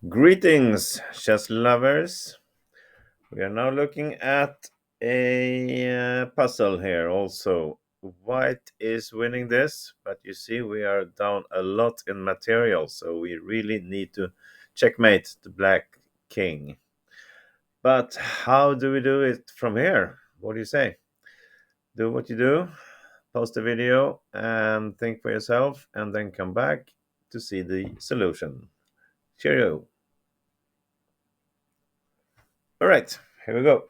Greetings, chess lovers. We are now looking at a puzzle here also. White is winning this, but you see we are down a lot in material, so we really need to checkmate the black king. But how do we do it from here? What do you say? Do what you do, post a video and think for yourself, and then come back to see the solution. Cheerio. All right, here we go.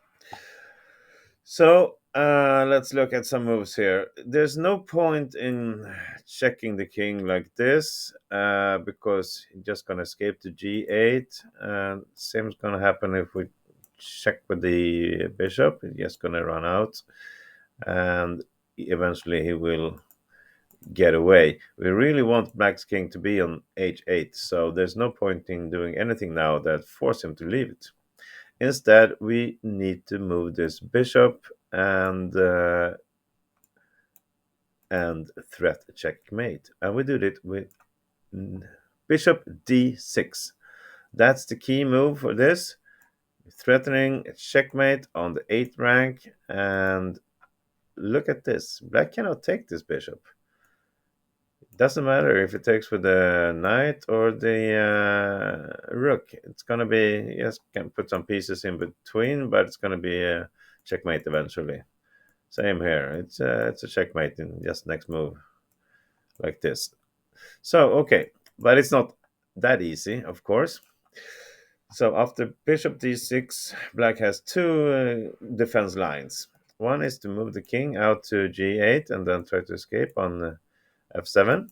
So let's look at some moves here. There's no point in checking the king like this because he's just going to escape to g8. Same is going to happen if we check with the bishop. He's just going to run out and eventually he will get away. We really want black's king to be on h8, so there's no point in doing anything now that force him to leave it. Instead, we need to move this bishop and threat checkmate. And we do it with bishop d6. That's the key move for this. Threatening checkmate on the 8th rank. And look at this. Black cannot take this bishop. It doesn't matter if it takes with the knight or the rook. It's going to be, yes, can put some pieces in between, but it's going to be a checkmate eventually. Same here. It's a checkmate in just next move, like this. So okay, but it's not that easy, of course. So after bishop d6, black has two defense lines. One is to move the king out to g8 and then try to escape on f7,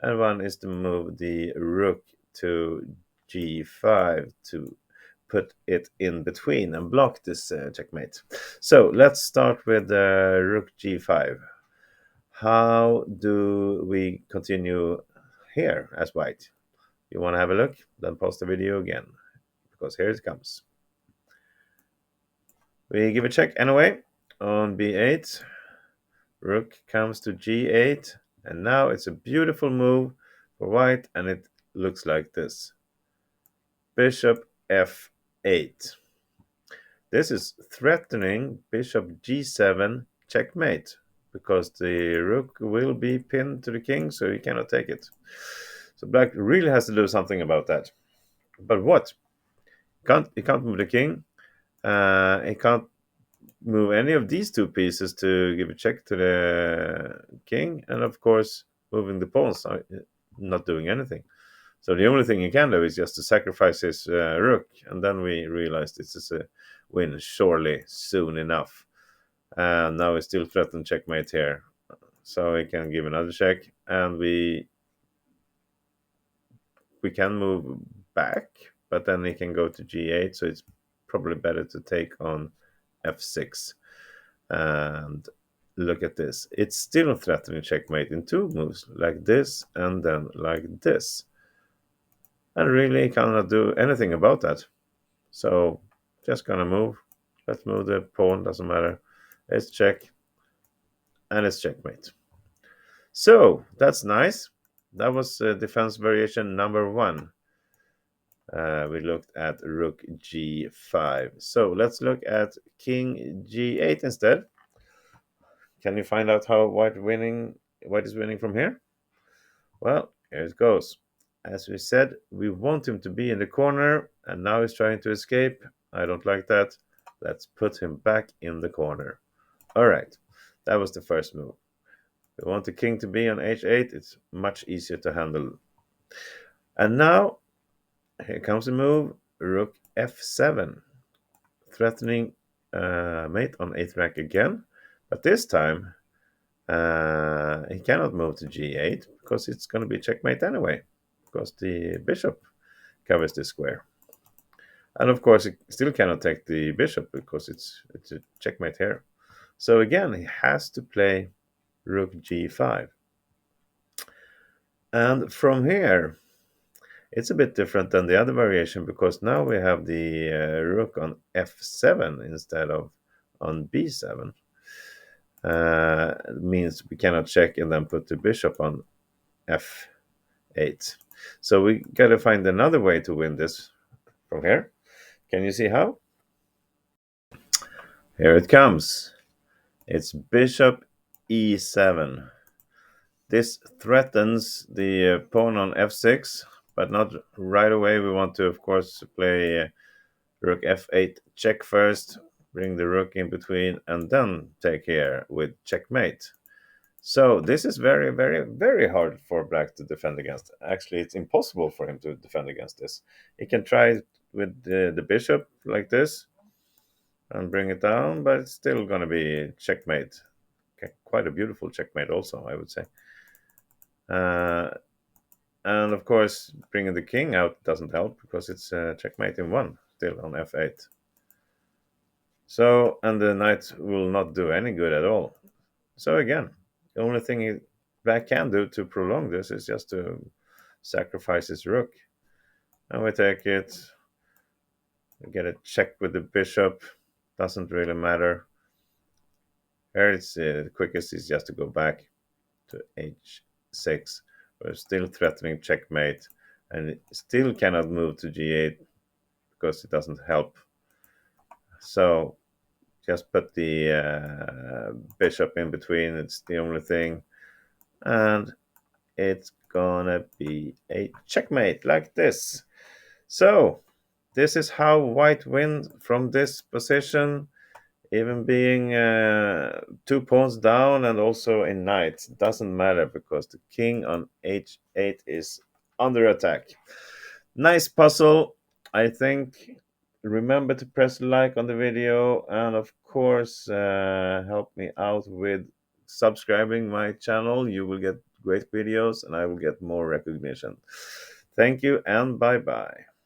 and one is to move the rook to g5 to put it in between and block this checkmate. So let's start with rook g5. How do we continue here as white? You want to have a look? Then pause the video again, because here it comes. We give a check anyway on b8. Rook comes to g8, and now it's a beautiful move for white, and it looks like this. Bishop f8. This is threatening bishop g7 checkmate, because the rook will be pinned to the king, so he cannot take it. So black really has to do something about that. But what? He can't move the king. He can't move any of these two pieces to give a check to the king, and of course moving the pawns are not doing anything. So the only thing he can do is just to sacrifice his rook, and then we realize this is a win surely soon enough. And now we still threaten checkmate here, so he can give another check, and we can move back, but then he can go to g8, so it's probably better to take on f6. And look at this. It's still threatening checkmate in two moves, like this and then like this. And really cannot do anything about that. So just gonna move. Let's move the pawn, doesn't matter. It's check. And it's checkmate. So that's nice. That was defense variation number 1. We looked at rook g5. So let's look at king g8 instead. Can you find out how white is winning from here? Well, here it goes. As we said, we want him to be in the corner, and now he's trying to escape. I don't like that. Let's put him back in the corner. All right, that was the first move. We want the king to be on h8. It's much easier to handle. And now, here comes the move, rook f7, threatening mate on 8th rank again. But this time, he cannot move to g8 because it's going to be checkmate anyway, because the bishop covers this square. And of course, he still cannot take the bishop because it's a checkmate here. So again, he has to play rook g5. And from here, it's a bit different than the other variation, because now we have the rook on f7 instead of on b7. Means we cannot check and then put the bishop on f8. So we got to find another way to win this. from here. Can you see how? Here it comes. It's bishop e7. This threatens the pawn on f6, but not right away. We want to, of course, play rook f8 check first, bring the rook in between, and then take here with checkmate. So this is very, very, very hard for black to defend against. Actually, it's impossible for him to defend against this. He can try with the bishop like this and bring it down, but it's still going to be checkmate. Okay, quite a beautiful checkmate also, I would say. Uh, and of course, bringing the king out doesn't help because it's checkmate in one, still on f8. So, and the knight will not do any good at all. So again, the only thing black can do to prolong this is just to sacrifice his rook. And we take it, we get a check with the bishop, doesn't really matter. Here it's the quickest is just to go back to h6. We're still threatening checkmate, and it still cannot move to g8 because it doesn't help. So just put the bishop in between, it's the only thing. And it's gonna be a checkmate like this. So this is how white wins from this position, even being 2 pawns down and also a knight. Doesn't matter because the king on h8 is under attack. Nice puzzle, I think. Remember to press like on the video, and of course help me out with subscribing my channel. You will get great videos and I will get more recognition. Thank you and bye bye.